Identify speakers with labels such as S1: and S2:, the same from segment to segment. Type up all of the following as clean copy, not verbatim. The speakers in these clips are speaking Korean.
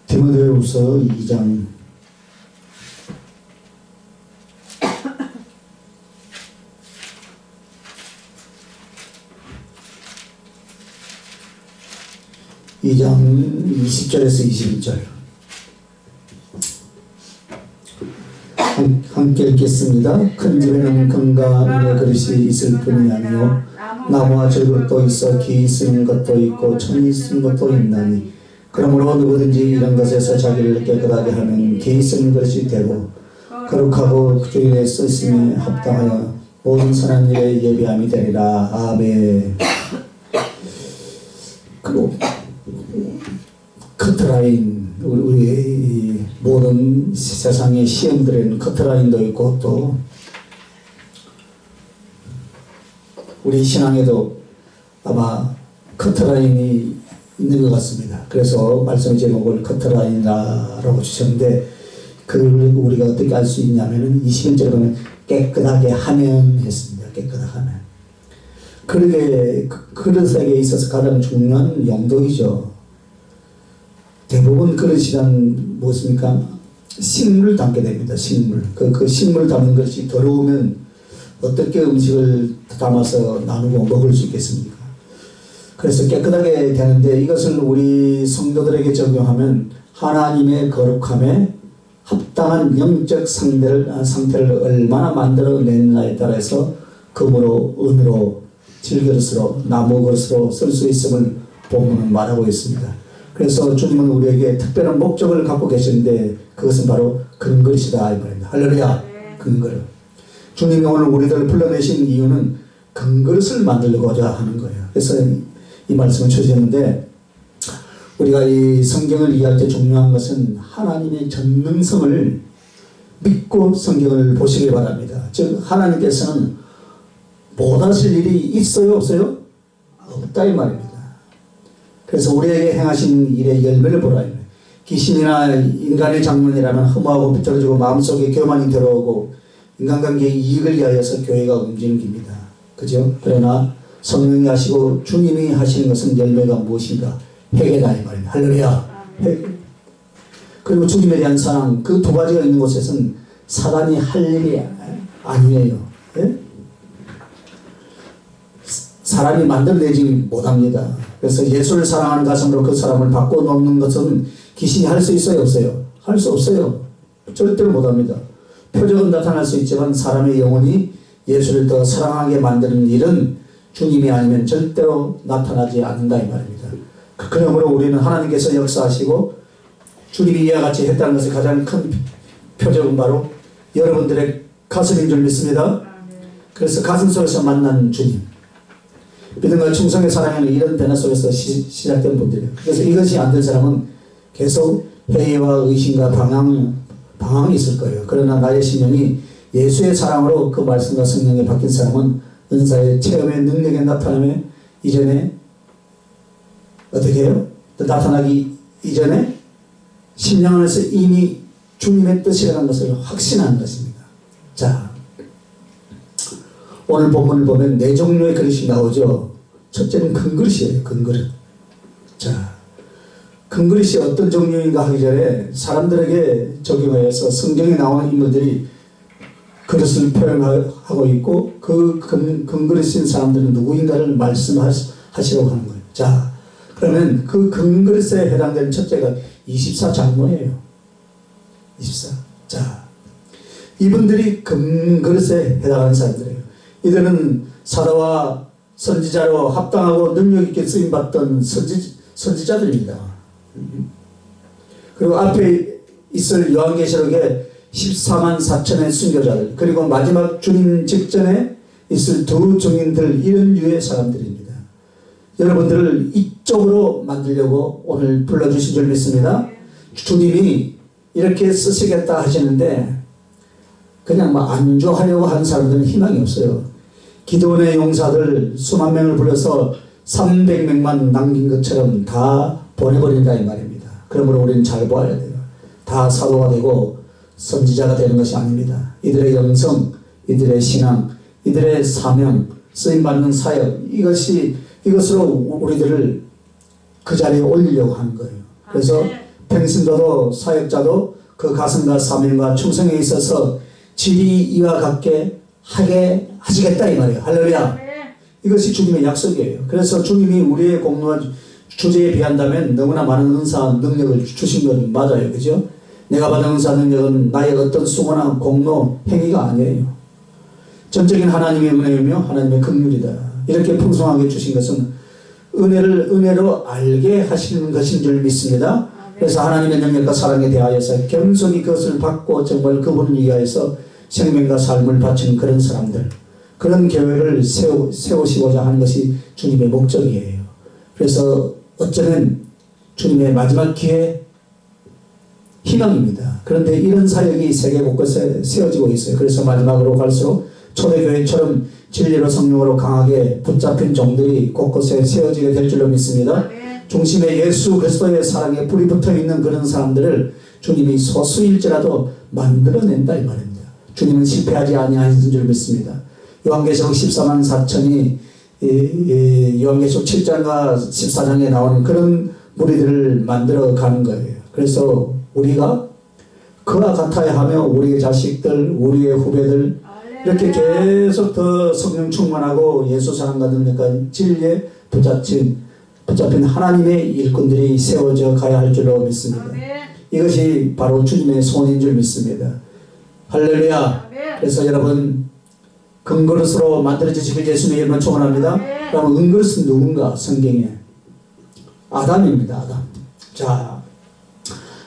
S1: 디모데후서 2장 20절에서 21절 함께 읽겠습니다. 큰 집에는 금과 은의 그릇이 있을 뿐이 아니요 나무와 절벽도 있어 기 쓰는 것도 있고 천이 쓰는 것도 있나니 그러므로 누구든지 이런 것에서 자기를 깨끗하게 하면 기 쓰는 것이 되고 거룩하고 그 주일에 쓰심에 합당하여 모든 선한 일에 예비함이 되리라. 아멘. 그리고 커트라인, 우리 모든 세상의 시험들에는 커트라인도 있고 또 우리 신앙에도 아마 커트라인이 있는 것 같습니다. 그래서 말씀 제목을 커트라인이라고 주셨는데 그걸 우리가 어떻게 알 수 있냐면은 21절에 보면 깨끗하게 하면 했습니다. 깨끗하게 하면. 그러게 그릇에게 있어서 가장 중요한 용도이죠. 대부분 그릇이란 무엇입니까? 식물을 담게 됩니다. 식물. 그 식물을 담는 것이 더러우면 어떻게 음식을 담아서 나누고 먹을 수 있겠습니까? 그래서 깨끗하게 되는데 이것을 우리 성도들에게 적용하면 하나님의 거룩함에 합당한 영적 상태를 얼마나 만들어냈나에 따라서 금으로, 은으로, 질그릇으로, 나무 그릇으로 쓸 수 있음을 본문은 말하고 있습니다. 그래서 주님은 우리에게 특별한 목적을 갖고 계시는데 그것은 바로 금그릇이다 이 말입니다. 할렐루야. 금그릇. 주님이 오늘 우리들을 불러내신 이유는 금그릇을 만들고자 하는 거예요. 그래서 이 말씀을 주셨는데 우리가 이 성경을 이해할 때 중요한 것은 하나님의 전능성을 믿고 성경을 보시길 바랍니다. 즉 하나님께서는 못하실 일이 있어요 없어요? 없다 이 말입니다. 그래서 우리에게 행하신 일의 열매를 보라. 귀신이나 인간의 장문이라면 허무하고 비틀어지고 마음속에 교만이 들어오고 인간관계의 이익을 위하여서 교회가 움직입니다. 그죠? 그러나 성령이 하시고 주님이 하시는 것은 열매가 무엇인가? 회개다 이 말입니다. 할렐루야. 회개. 그리고 주님에 대한 사랑, 그 두 가지가 있는 곳에서는 사단이 할 일이 아니에요. 예? 사람이 만들어내지 못합니다. 그래서 예수를 사랑하는 가슴으로 그 사람을 바꿔놓는 것은 귀신이 할 수 있어요 없어요? 할 수 없어요. 절대로 못합니다. 표적은 나타날 수 있지만 사람의 영혼이 예수를 더 사랑하게 만드는 일은 주님이 아니면 절대로 나타나지 않는다 이 말입니다. 그러므로 우리는 하나님께서 역사하시고 주님이 이와 같이 했다는 것의 가장 큰 표적은 바로 여러분들의 가슴인 줄 믿습니다. 그래서 가슴 속에서 만난 주님, 믿음과 충성의 사랑에는 이런 변화 속에서 시작된 분들이에요. 그래서 이것이 안 된 사람은 계속 회의와 의심과 방황이 있을 거예요. 그러나 나의 신령이 예수의 사랑으로 그 말씀과 성령에 바뀐 사람은 은사의 체험의 능력의 나타남에 이전에 어떻게 해요? 나타나기 이전에 심령 안에서 이미 주님의 뜻이라는 것을 확신하는 것입니다. 자, 오늘 본문을 보면 네 종류의 그릇이 나오죠. 첫째는 큰 그릇이에요. 큰 그릇. 자, 큰 그릇이 어떤 종류인가 하기 전에 사람들에게 적용하여서 성경에 나오는 인물들이 그릇을 표현하고 있고 그 큰 그릇인 사람들은 누구인가를 말씀하시려고 하는 거예요. 자, 그러면 그 큰 그릇에 해당되는 첫째가 24장로예요. 24. 자, 이분들이 큰 그릇에 해당하는 사람들이에요. 이들은 사도와 선지자로 합당하고 능력있게 쓰임받던 선지자들입니다. 그리고 앞에 있을 요한계시록에 14만 4천의 순교자들, 그리고 마지막 주님 직전에 있을 두 증인들, 이런 유의 사람들입니다. 여러분들을 이쪽으로 만들려고 오늘 불러주신 줄 믿습니다. 주님이 이렇게 쓰시겠다 하시는데 그냥 막 안주하려고 하는 사람들은 희망이 없어요. 기도원의 용사들 수만 명을 불러서 300명만 남긴 것처럼 다 보내버린다 이 말입니다. 그러므로 우리는 잘 보아야 돼요. 다 사도가 되고 선지자가 되는 것이 아닙니다. 이들의 영성, 이들의 신앙, 이들의 사명, 쓰임받는 사역, 이것이 이것으로 우리들을 그 자리에 올리려고 하는 거예요. 그래서 평신도도 사역자도 그 가슴과 사명과 충성에 있어서 질이 이와 같게 하게 하시겠다 이 말이에요. 할렐루야. 이것이 주님의 약속이에요. 그래서 주님이 우리의 공로와 주제에 비한다면 너무나 많은 은사 능력을 주신 건 맞아요. 그죠? 내가 받은 은사 능력은 나의 어떤 수고나 공로 행위가 아니에요. 전적인 하나님의 은혜이며 하나님의 긍휼이다. 이렇게 풍성하게 주신 것은 은혜를 은혜로 알게 하시는 것인 줄 믿습니다. 그래서 하나님의 능력과 사랑에 대하여서 겸손히 그것을 받고 정말 그분을 위하여서 생명과 삶을 바치는 그런 사람들, 그런 교회를 세우시고자 하는 것이 주님의 목적이에요. 그래서 어쩌면 주님의 마지막 기회 희망입니다. 그런데 이런 사역이 세계 곳곳에 세워지고 있어요. 그래서 마지막으로 갈수록 초대교회처럼 진리로 성령으로 강하게 붙잡힌 종들이 곳곳에 세워지게 될 줄로 믿습니다. 중심에 예수 그리스도의 사랑에 불이 붙어있는 그런 사람들을 주님이 소수일지라도 만들어낸다 이 말입니다. 주님은 실패하지 아니하신 줄 믿습니다. 요한계시록 14만 4천이 요한계시록 7장과 14장에 나오는 그런 무리들을 만들어 가는 거예요. 그래서 우리가 그와 같아야 하며 우리의 자식들, 우리의 후배들 이렇게 계속 더 성령 충만하고 예수 사랑과 능력과 진리에 붙잡힌 하나님의 일꾼들이 세워져 가야 할 줄로 믿습니다. 이것이 바로 주님의 소원인 줄 믿습니다. 할렐루야. 그래서 여러분 금그릇으로 만들어지시길 예수님의 이름으로 축원합니다. 그럼 은그릇은 누군가? 성경에 아담입니다. 아담. 자,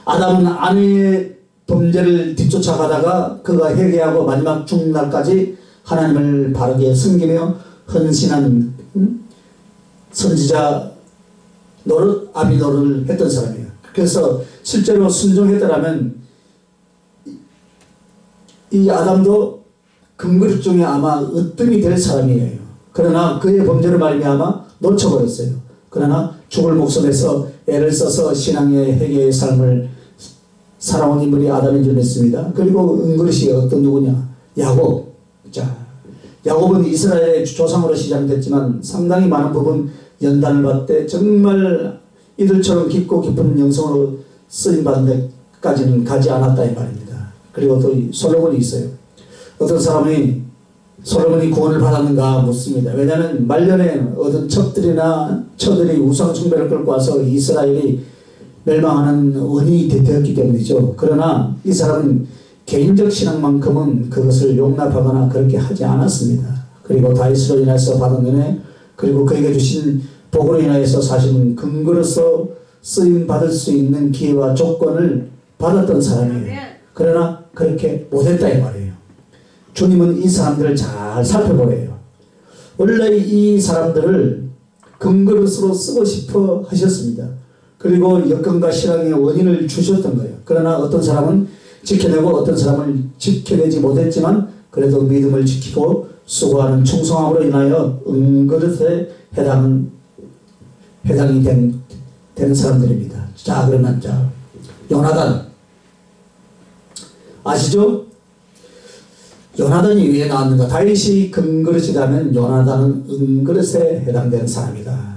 S1: 아담은 아내의 범죄를 뒤쫓아가다가 그가 회개하고 마지막 죽날까지 하나님을 바르게 섬기며 헌신한 선지자 노릇, 아비 노릇을 했던 사람이에요. 그래서 실제로 순종했더라면 이 아담도 금그릇 중에 아마 으뜸이 될 사람이에요. 그러나 그의 범죄로 말미암아 놓쳐버렸어요. 그러나 죽을 목숨에서 애를 써서 신앙의 회개의 삶을 살아온 인물이 아담인 줄 믿습니다. 그리고 은그릇이 어떤 누구냐? 야곱. 자, 야곱은 이스라엘의 조상으로 시작됐지만 상당히 많은 부분 연단을 받되 정말 이들처럼 깊고 깊은 영성으로 쓰임받는 데까지는 가지 않았다 이 말입니다. 그리고 또 솔로몬이 있어요. 어떤 사람이 솔로몬이 구원을 받았는가 묻습니다. 왜냐하면 말년에 얻은 첩들이 우상 숭배를 끌고 와서 이스라엘이 멸망하는 원인이 되었기 때문이죠. 그러나 이 사람은 개인적 신앙만큼은 그것을 용납하거나 그렇게 하지 않았습니다. 그리고 다윗으로 인해서 받은 은혜, 그리고 그에게 주신 복으로 인하여서 사실은 근거로서 쓰임받을 수 있는 기회와 조건을 받았던 사람이에요. 그러나 그렇게 못했다 이 말이에요. 주님은 이 사람들을 잘 살펴보래요. 원래 이 사람들을 금그릇으로 쓰고 싶어 하셨습니다. 그리고 여건과 신앙의 원인을 주셨던 거예요. 그러나 어떤 사람은 지켜내고 어떤 사람을 지켜내지 못했지만 그래도 믿음을 지키고 수고하는 충성함으로 인하여 은그릇에 해당이 되는 사람들입니다. 자, 그러면 요나단 아시죠? 요나단이 왜 나왔는가? 다윗이 금그릇이라면 요나단은 은그릇에 해당되는 사람이다.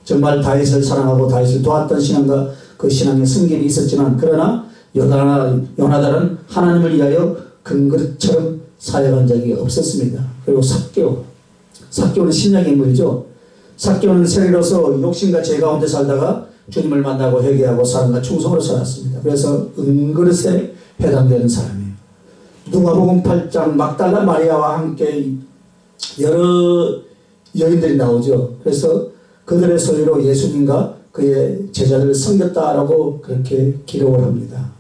S1: 정말 다윗을 사랑하고 다윗을 도왔던 신앙과 그 신앙의 승길이 있었지만 그러나 요나단은 하나님을 위하여 금그릇처럼 사역한 적이 없었습니다. 그리고 삭개오는 신약의 인물이죠. 삭개오는 세리로서 욕심과 죄 가운데 살다가 주님을 만나고 회개하고 사랑과 충성으로 살았습니다. 그래서 은그릇에 해당되는 사람이에요. 누가복음 8장 막달라 마리아와 함께 여러 여인들이 나오죠. 그래서 그들의 소리로 예수님과 그의 제자들을 섬겼다라고 그렇게 기록을 합니다.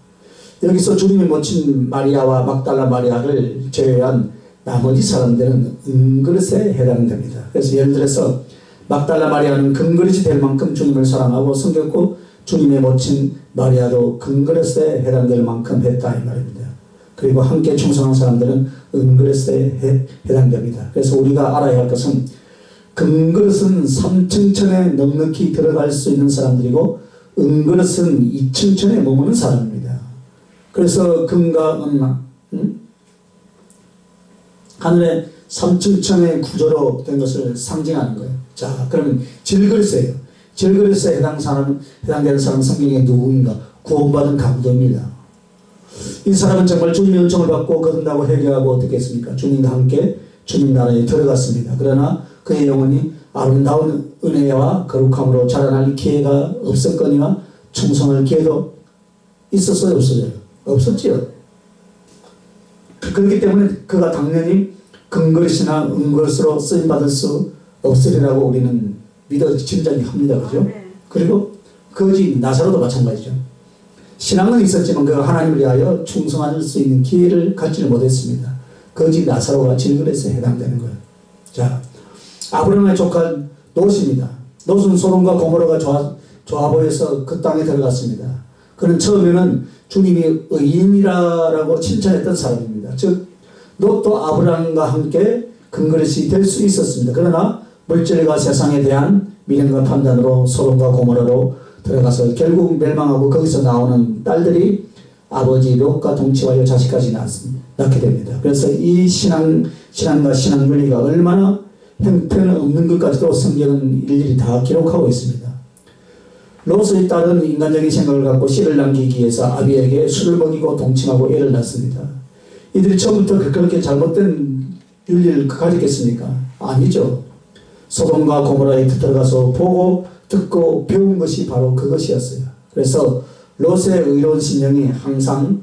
S1: 여기서 주님이 모친 마리아와 막달라 마리아를 제외한 나머지 사람들은 은그릇에 해당됩니다. 그래서 예를 들어서 막달라 마리아는 금그릇이 될 만큼 주님을 사랑하고 섬겼고 주님의 모친 마리아도 금그릇에 해당될 만큼 했다 이 말입니다. 그리고 함께 충성한 사람들은 은그릇에 해당됩니다. 그래서 우리가 알아야 할 것은 금그릇은 3층천에 넉넉히 들어갈 수 있는 사람들이고 은그릇은 2층천에 머무는 사람입니다. 그래서 금과 은 하늘에 삼층천의 구조로 된 것을 상징하는 거예요. 자, 그러면 질그릇이에요. 질그릇에 해당되는 사람은 성경에 누구인가? 구원받은 강도입니다. 이 사람은 정말 주님의 은총을 받고 거듭나고 회개하고 어떻게 했습니까? 주님과 함께 주님 나라에 들어갔습니다. 그러나 그의 영혼이 아름다운 은혜와 거룩함으로 자라날 기회가 없었거니와 충성할 기회도 있었어요, 없었어요? 없었지요. 그렇기 때문에 그가 당연히 금그릇이나 은그릇으로 쓰임받을 수 없으리라고 우리는 믿어 짐작이 합니다. 그죠? 그리고 거지 나사로도 마찬가지죠. 신앙은 있었지만 그 하나님을 위하여 충성할 수 있는 기회를 갖지를 못했습니다. 거지 나사로가 질그릇에 해당되는 거예요. 자, 아브라함의 조카 롯입니다. 롯은 소돔과 고모라가 좋아 보여서 그 땅에 들어갔습니다. 그는 처음에는 주님이 의인이라고 칭찬했던 사람입니다. 즉 롯도 아브라함과 함께 금그릇이 될 수 있었습니다. 그러나 물질과 세상에 대한 미련과 판단으로 소돔과 고모라로 들어가서 결국 멸망하고 거기서 나오는 딸들이 아버지 롯과 동치하여 자식까지 낳게 됩니다. 그래서 이 신앙과 신앙 윤리가 얼마나 형편없는 것까지도 성경은 일일이 다 기록하고 있습니다. 롯의 딸은 인간적인 생각을 갖고 씨를 남기기 위해서 아비에게 술을 먹이고 동침하고 애를 낳습니다. 이들이 처음부터 그렇게 잘못된 윤리를 가졌겠습니까? 아니죠. 소돔과 고모라에 들어가서 보고 듣고 배운 것이 바로 그것이었어요. 그래서 롯의 의로운 심령이 항상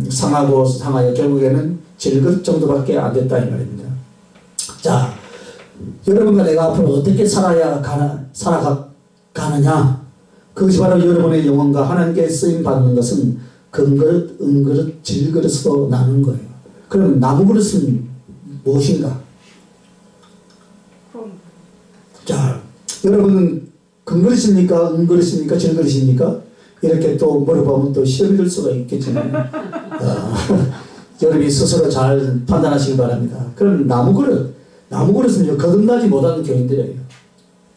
S1: 상하고 상하여 결국에는 질것 정도밖에 안 됐다 이 말입니다. 자, 여러분과 내가 앞으로 어떻게 살아가느냐? 그것이 바로 여러분의 영혼과 하나님께 쓰임받는 것은 금그릇, 은그릇, 질그릇으로 나눈 거예요. 그럼 나무그릇은 무엇인가? 자, 여러분은 금그릇입니까? 은그릇입니까? 질그릇입니까? 이렇게 또 물어보면 또 시험이 들 수가 있겠지만 여러분이 스스로 잘 판단하시기 바랍니다. 그럼 나무그릇은 거듭나지 못하는 교인들이에요.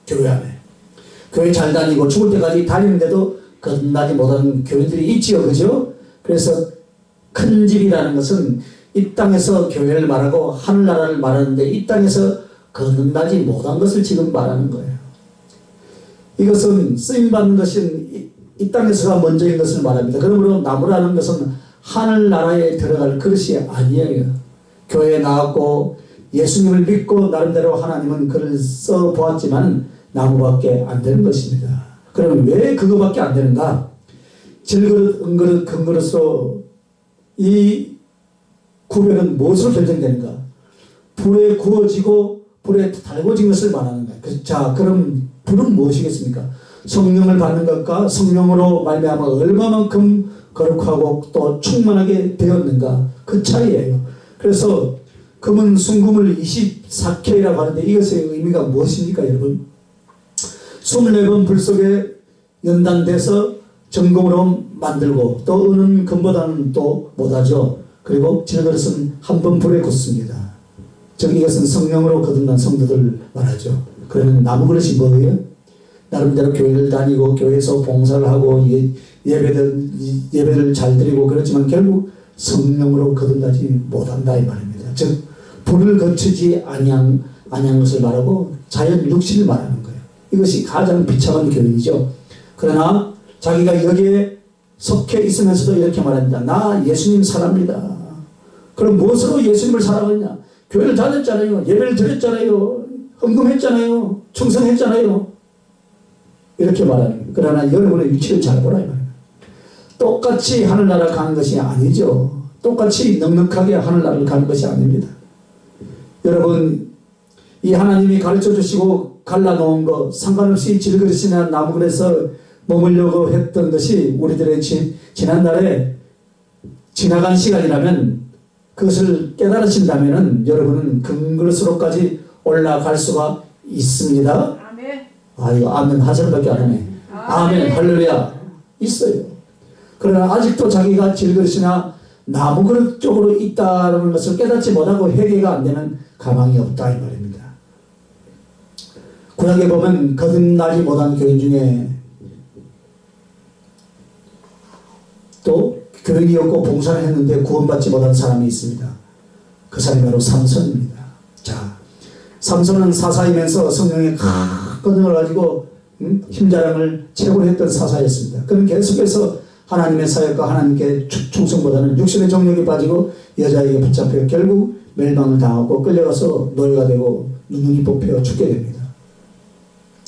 S1: 교회 안에. 교회 잘 다니고 죽을 때까지 다니는데도 거듭나지 못하는 교인들이 있지요. 그죠? 그래서 큰 집이라는 것은 이 땅에서 교회를 말하고 하늘나라를 말하는데 이 땅에서 거듭나지 못한 것을 지금 말하는 거예요. 이것은 쓰임받는 것은 이 땅에서가 먼저인 것을 말합니다. 그러므로 나무라는 것은 하늘나라에 들어갈 그릇이 아니에요. 교회에 나왔고 예수님을 믿고 나름대로 하나님은 그를 써보았지만 나무밖에 안 되는 것입니다. 그러면 왜 그거밖에 안 되는가? 질그릇, 은그릇, 금그릇으로 이 구별은 무엇으로 결정되는가? 불에 구워지고 불에 달궈진 것을 말하는 거예요. 자, 그럼 불은 무엇이겠습니까? 성령을 받는 것과 성령으로 말미암아 얼마만큼 거룩하고 또 충만하게 되었는가? 그 차이예요. 그래서 금은 순금을 24K라고 하는데 이것의 의미가 무엇입니까, 여러분? 24번 불 속에 연단돼서 정금으로 만들고 또 은은 금보다는 또 못하죠. 그리고 질그릇은 한 번 불에 굽습니다. 즉 이것은 성령으로 거듭난 성도들 말하죠. 그러면 나무그릇이 뭐예요? 나름대로 교회를 다니고 교회에서 봉사를 하고 예배를 잘 드리고 그렇지만 결국 성령으로 거듭나지 못한다 이 말입니다. 즉 불을 거치지 아니한 것을 말하고 자연 육신을 말하는 거예요. 이것이 가장 비참한 교인이죠. 그러나 자기가 여기에 속해 있으면서도 이렇게 말합니다. 나 예수님 사랑합니다. 그럼 무엇으로 예수님을 사랑하냐? 교회를 다녔잖아요. 예배를 드렸잖아요. 헌금했잖아요. 충성했잖아요. 이렇게 말하는 거예요. 그러나 여러분의 위치를 잘 보라 이 말입니다. 똑같이 하늘나라 가는 것이 아니죠. 똑같이 넉넉하게 하늘나라를 가는 것이 아닙니다. 여러분 이 하나님이 가르쳐 주시고 갈라놓은 것 상관없이 질그릇이나 나무그릇에서 머물려고 했던 것이 우리들의 지난날에 지나간 시간이라면 그것을 깨달으신다면 여러분은 금그릇으로까지 올라갈 수가 있습니다.
S2: 아멘.
S1: 이거 아멘 하절밖에 안 하네. 아멘 할렐루야 있어요. 그러나 아직도 자기가 질그릇이나 나무그릇 쪽으로 있다는 것을 깨닫지 못하고 회개가 안 되는 가망이 없다 이 말입니다. 구약에 보면 거듭나지 못한 교인 중에 또 교인이었고 봉사를 했는데 구원받지 못한 사람이 있습니다. 그 사람이 바로 삼손입니다. 자, 삼손은 사사이면서 성령의 큰 권능을 가지고 힘자랑을 최고로 했던 사사였습니다. 그는 계속해서 하나님의 사역과 하나님께 충성보다는 육신의 정욕에 빠지고 여자에게 붙잡혀 결국 멸망을 당하고 끌려가서 노예가 되고 눈이 뽑혀 죽게 됩니다.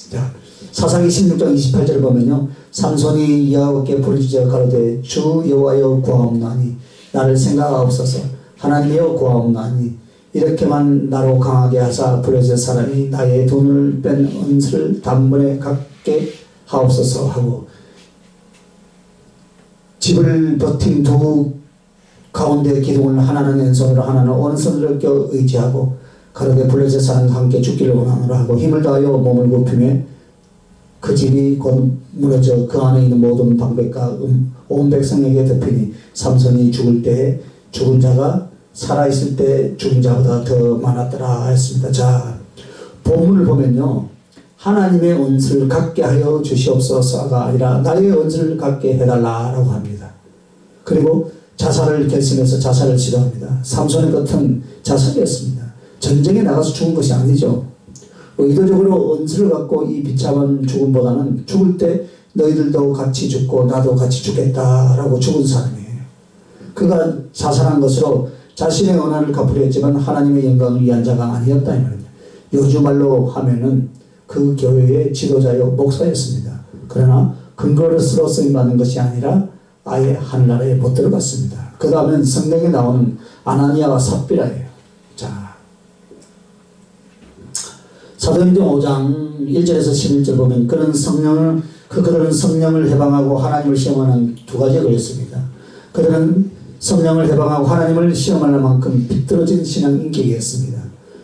S1: 자, 사사기 16장 28절을 보면요, 삼손이 여호와께 부르짖어 가로되 주 여호와여 구하옵나니 나를 생각하옵소서. 하나님이여 구하옵나니 이렇게만 나로 강하게 하사 블레셋 사람이 나의 돈을 뺀 은수를 단번에 갚게 하옵소서 하고, 집을 버틴 두 가운데 기둥을 하나는 왼손으로 하나는 오른손으로 껴 의지하고 가로되 블레셋 사람과 함께 죽기를 원하노라 하고 힘을 다하여 몸을 굽히며 그 집이 곧 무너져 그 안에 있는 모든 방백과 온 백성에게 덮이니 삼손이 죽을 때에 죽은 자가 살아있을 때 죽은 자보다 더 많았더라 했습니다. 자, 본문을 보면요, 하나님의 은수를 갖게 하여 주시옵소서가 아니라 나의 은수를 갖게 해달라라고 합니다. 그리고 자살을 결심해서 자살을 시도합니다. 삼손의 끝은 자살이었습니다. 전쟁에 나가서 죽은 것이 아니죠. 의도적으로 은수를 갖고 이 비참한 죽음보다는 죽을 때 너희들도 같이 죽고 나도 같이 죽겠다라고 죽은 사람이에요. 그가 자살한 것으로 자신의 언어를 갚으려 했지만 하나님의 영광을 위한 자가 아니었다 이 말입니다. 요즘 말로 하면은 그 교회의 지도자요 목사였습니다. 그러나 근거로서 쓰임받는 것이 아니라 아예 하늘나라에 못 들어갔습니다. 그 다음엔 성경에 나오는 아나니아와 삽비라예요. 자, 사도행전 5장 1절에서 11절 보면 그들은 성령을 해방하고 하나님을 시험하는 두 가지에 걸렸습니다. 그들은 성령을 해방하고 하나님을 시험할 만큼 비뚤어진 신앙 인격이었습니다.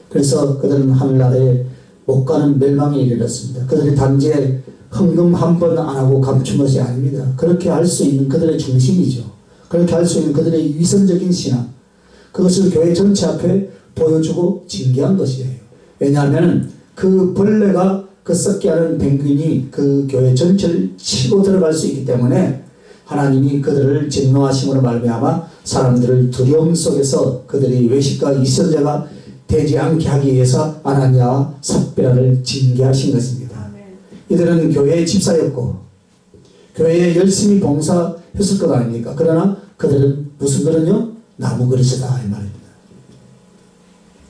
S1: 그래서 그들은 하늘나라에 못 가는 멸망에 이르렀습니다. 그들이 단지에 헌금 한 번 안 하고 감춘 것이 아닙니다. 그렇게 할 수 있는 그들의 중심이죠. 그렇게 할 수 있는 그들의 위선적인 신앙, 그것을 교회 전체 앞에 보여주고 징계한 것이에요. 왜냐하면 그 벌레가 그 썩게 하는 병균이 그 교회 전체를 치고 들어갈 수 있기 때문에 하나님이 그들을 진노하심으로 말미암아 사람들을 두려움 속에서 그들이 외식과 위선자가 되지 않게 하기 위해서 아나니아와 삽비라를 징계하신 것입니다. 이들은 교회의 집사였고 교회에 열심히 봉사했을 것 아닙니까? 그러나 그들은 무슨 그릇요? 나무 그릇이다 이 말입니다.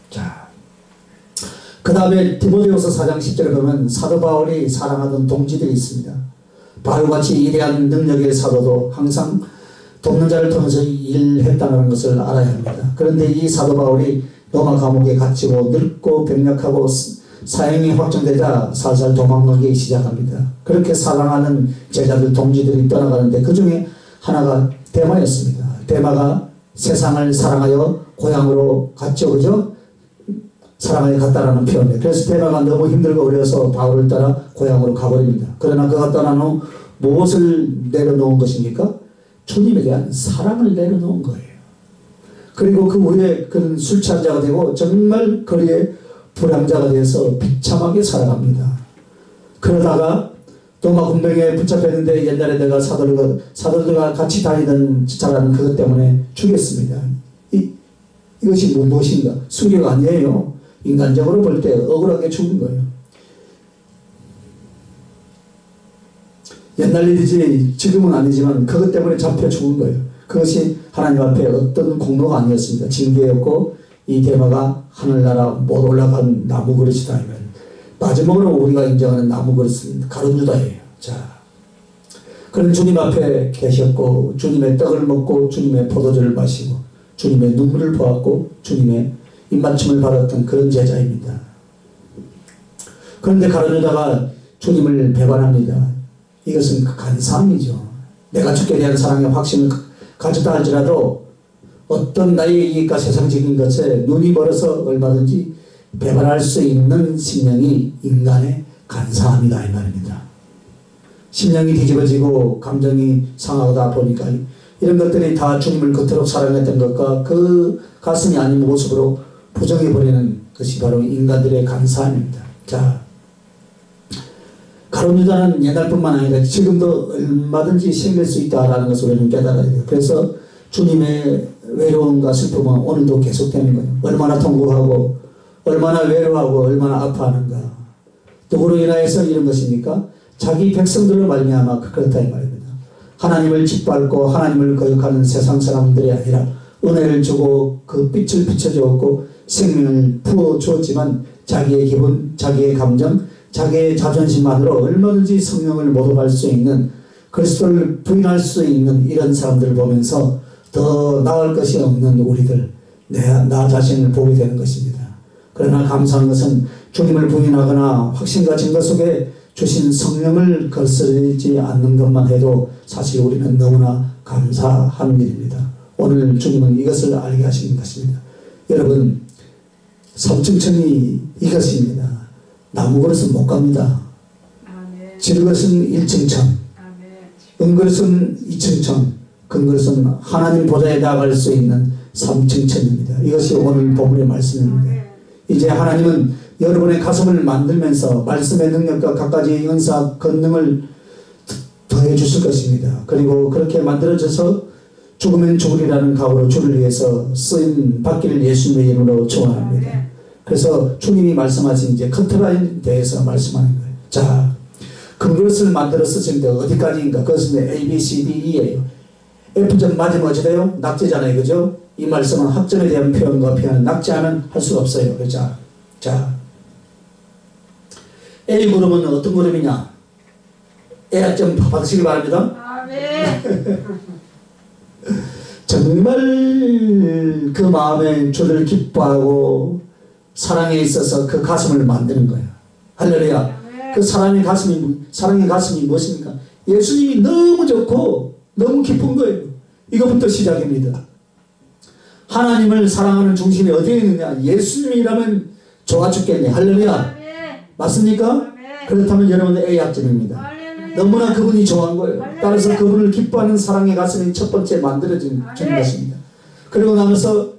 S1: 자, 그 다음에 디모데후서 4장 10절에 보면 사도 바울이 사랑하던 동지들이 있습니다. 바울같이 위대한 능력의 사도도 항상 돕는 자를 통해서 일했다는 것을 알아야 합니다. 그런데 이 사도 바울이 로마 감옥에 갇히고 늙고 병력하고 사형이 확정되자 살살 도망가기 시작합니다. 그렇게 사랑하는 제자들 동지들이 떠나가는데 그 중에 하나가 데마였습니다. 데마가 세상을 사랑하여 고향으로 갔죠. 그죠? 사랑하여 갔다라는 표현이에요. 그래서 데마가 너무 힘들고 어려서 바울을 따라 고향으로 가버립니다. 그러나 그가 떠난 후 무엇을 내려놓은 것입니까? 주님에 대한 사랑을 내려놓은 거예요. 그리고 그 후에 그는 술 취한 자가 되고 정말 거리에 불량자가 되어서 비참하게 살아갑니다. 그러다가 로마 군병에 붙잡혔는데 옛날에 내가 사도들과 같이 다니던 자라는 그것 때문에 죽였습니다. 이것이 무엇인가? 순교가 아니에요. 인간적으로 볼 때 억울하게 죽은 거예요. 옛날 일이지 지금은 아니지만 그것 때문에 잡혀 죽은 거예요. 그것이 하나님 앞에 어떤 공로가 아니었습니다. 징계였고 이 데마가 하늘나라 못 올라간 나무 그릇이다. 마지막으로 우리가 인정하는 나무 그릇은 가룟 유다예요. 자, 그는 주님 앞에 계셨고 주님의 떡을 먹고 주님의 포도주를 마시고 주님의 눈물을 보았고 주님의 입맞춤을 받았던 그런 제자입니다. 그런데 가룟 유다가 주님을 배반합니다. 이것은 간사함이죠. 내가 주께 대한 사랑의 확신을 가졌다 할지라도 어떤 나의 이익과 세상적인 것에 눈이 멀어서 얼마든지 배반할 수 있는 심령이 인간의 간사함이다 이 말입니다. 심령이 뒤집어지고 감정이 상하다 보니까 이런 것들이 다 주님을 그토록 사랑했던 것과 그 가슴이 아닌 모습으로 부정해버리는 것이 바로 인간들의 간사함입니다. 자, 가룟 유다는 옛날뿐만 아니라 지금도 얼마든지 생길 수 있다라는 것을 우리는 깨달아야 돼요. 그래서 주님의 외로움과 슬픔은 오늘도 계속되는 거예요. 얼마나 통곡하고 얼마나 외로워하고 얼마나 아파하는가. 누구로 인하여서 이런 것입니까? 자기 백성들로 말미암아 그렇다 이 말입니다. 하나님을 짓밟고 하나님을 거역하는 세상 사람들이 아니라 은혜를 주고 그 빛을 비춰주었고 생명을 부어주었지만 자기의 기분, 자기의 감정, 자기의 자존심만으로 얼마든지 성령을 모독할 수 있는 그리스도를 부인할 수 있는 이런 사람들을 보면서 더 나을 것이 없는 우리들, 나 자신을 보게 되는 것입니다. 그러나 감사한 것은 주님을 부인하거나 확신과 증거 속에 주신 성령을 거스르지 않는 것만 해도 사실 우리는 너무나 감사한 일입니다. 오늘 주님은 이것을 알게 하시는 것입니다. 여러분, 삼층천이 이것입니다. 나무 그릇은 못 갑니다. 질그릇은 1층천, 은그릇은 2층천, 금그릇은 하나님 보좌에 나갈 수 있는 3층천입니다. 이것이 오늘 본문의 말씀입니다. 이제 하나님은 여러분의 가슴을 만들면서 말씀의 능력과 갖가지 은사, 권능을 더해 주실 것입니다. 그리고 그렇게 만들어져서 죽으면 죽으리라는 각오로 주를 위해서 쓰임 받기를 예수님의 이름으로 축원합니다. 그래서 주님이 말씀하신 이제 커트라인에 대해서 말씀하는 거예요. 자, 금그릇을 만들어 쓰시는데 어디까지인가? 그것은 A, B, C, D, E예요. F점 맞으면 어찌 돼요? 낙제잖아요. 그죠? 이 말씀은 학점에 대한 표현과 표현은 낙제하면 할 수가 없어요. 그죠? 자, A 그룹은 어떤 그룹이냐? A 학점 받으시기 바랍니다. 아멘. 정말 그 마음에 주를 기뻐하고 사랑에 있어서 그 가슴을 만드는 거예요. 할렐루야. 그 사랑의 가슴이 무엇입니까? 예수님이 너무 좋고 너무 기쁜 거예요. 이것부터 시작입니다. 하나님을 사랑하는 중심이 어디에 있느냐? 예수님이라면 좋아 죽겠네. 할렐루야. 맞습니까? 그렇다면 여러분은 A 학점입니다. 너무나 그분이 좋아한 거예요. 따라서 그분을 기뻐하는 사랑의 가슴이 첫 번째 만들어진 것입니다. 그리고 나면서